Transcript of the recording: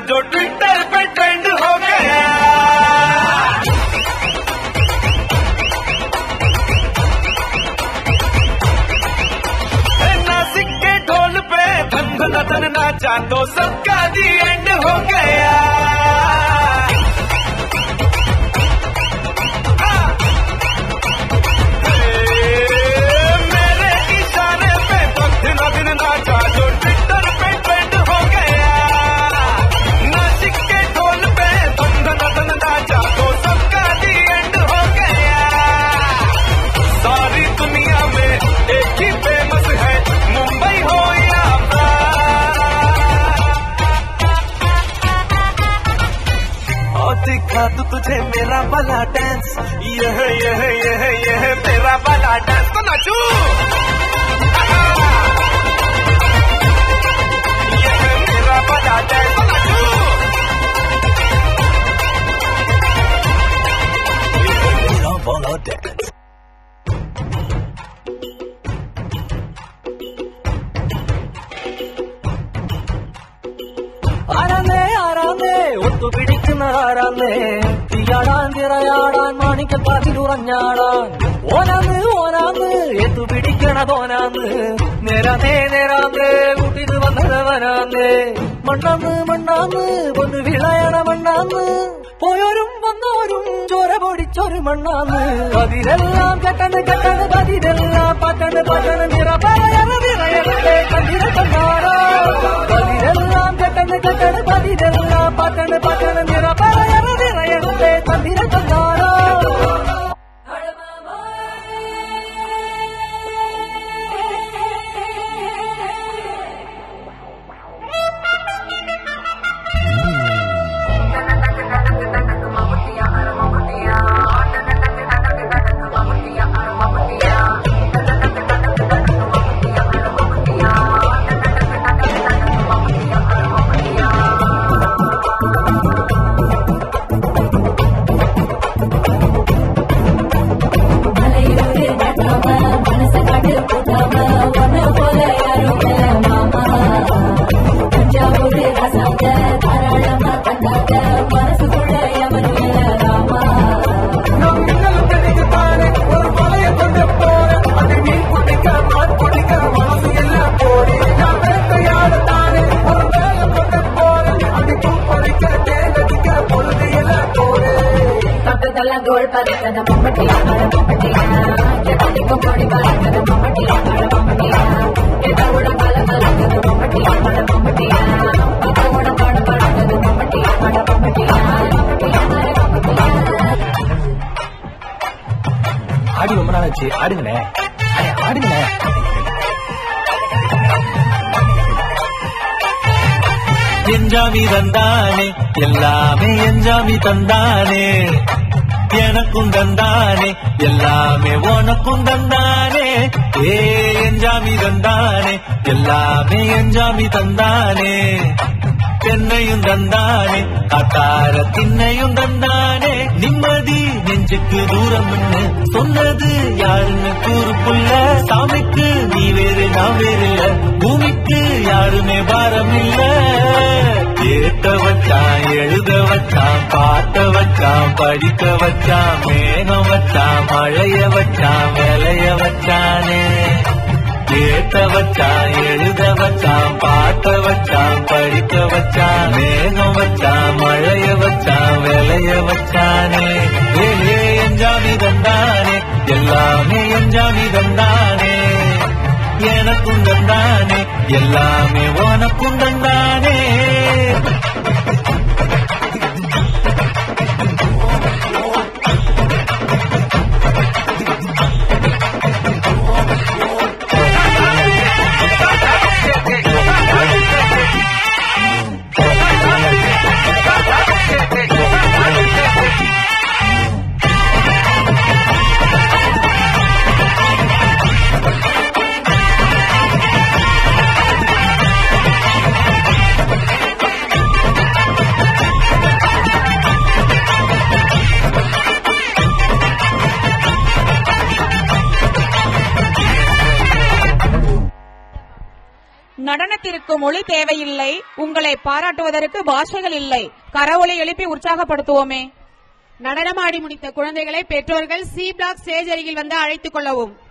जो ट्विटर पे ट्रेंड हो गया। नासिक के ढोल पे धन धन धन नाचा तो सबका दी एंड हो गया। मेरे इशारे पे तो दिन दिन नाचा जो ट्विटर पे ट्रेंड हो गया। नासिक के ढोल पे धन धन धन नाचा तो सबका दी एंड हो गया। सारी दुनिया में एक ही फेमस है, मुंबई हो या और दिखा तू तुझे मेरा वाला डांस, यह मेरा वाला डांस तो नाचू। यह मेरा वाला डांस तो नाचू। यह मेरा वाला डांस। ആരാന്നേ ഒത്തുപിടിക്കുന്ന ആരാന്നേ തീയാടാൻ തിറയാടാൻ മാണിക്ക പാതിലുറഞ്ഞാടാൻ ഓനാന്ന് എത്തുപിടിക്കണതോനാന്ന് നേരാന്നേ കൂട്ടിത് വന്നതവനാന്നേ മണ്ണാന്ന് ഒന്ന് വിളയണ മണ്ണാന്ന് പോയോരും വന്നോരും ചോര പൊടിച്ചൊരു മണ്ണാന്ന് അതിലെല്ലാം കെട്ടണ് അതിലെല്ലാം പറ്റണ് നിറയറേ കണ്ടിര കണ്ടാറോ അതിലെല്ലാം കെട്ടണ് അതിലെല്ലാം പറ്റണ് നിറയറേ കണ്ടിര കണ്ടാറോ गोल पर मम्मटिया कोड़ी बालकद मम्मटिया एदोड़ बालकद मम्मटिया पकोड़ पाड़ बालकद मम्मटिया ஆடி ரொம்ப நாள் ஆச்சு ஆடுங்கண்ணே ஆடுங்கண்ணே எஞ்சாமி தந்தானே எல்லாமே எஞ்சாமி தந்தானே எனக்கும் தந்தானே எல்லாமே உனக்கும் தந்தானே ஏ எஞ்சாமி தந்தானே எல்லாமே எஞ்சாமி தந்தானே தென்னையும் தந்தானே காட்டார திண்ணையும் தந்தானே நிம்மதி நெஞ்சுக்கு தூரம் சொன்னது யாருன்னு கூறுப்புள்ள சாமிக்கு நீ வேறு நான் வேறு இல்ல பூமிக்கு யாருமே பாரம் இல்ல கேட்ட வச்சான் எழுத வச்சான் பாட்ட வச்சான் படிக்க வச்சான் மேகம் வச்சான் மழைய வச்சான் விளைய வச்சானே கேட்ட வச்சான் எழுத வச்சான் பாட்ட வச்சான் படிக்க வச்சான் மேகம் வச்சான் மழைய வச்சான் விளைய வச்சானே ஏ எஞ்சாமி தந்தானே எல்லாமே எஞ்சாமி தந்தானே எனக்கும் தந்தானே எல்லாமே உனக்கும் தந்தானே நடனத்திற்கு மொழி தேவையில்லை, உங்களை பாராட்டுவதற்கு பாஷைகள் இல்லை. கரவொலி எழுப்பி உற்சாகப்படுத்துவோமே. நடனமாடி முடித்த குழந்தைகளை பெற்றோர்கள் சி பிளாக் ஸ்டேஜ் அருகில் வந்து அழைத்துக் கொள்ளவும்.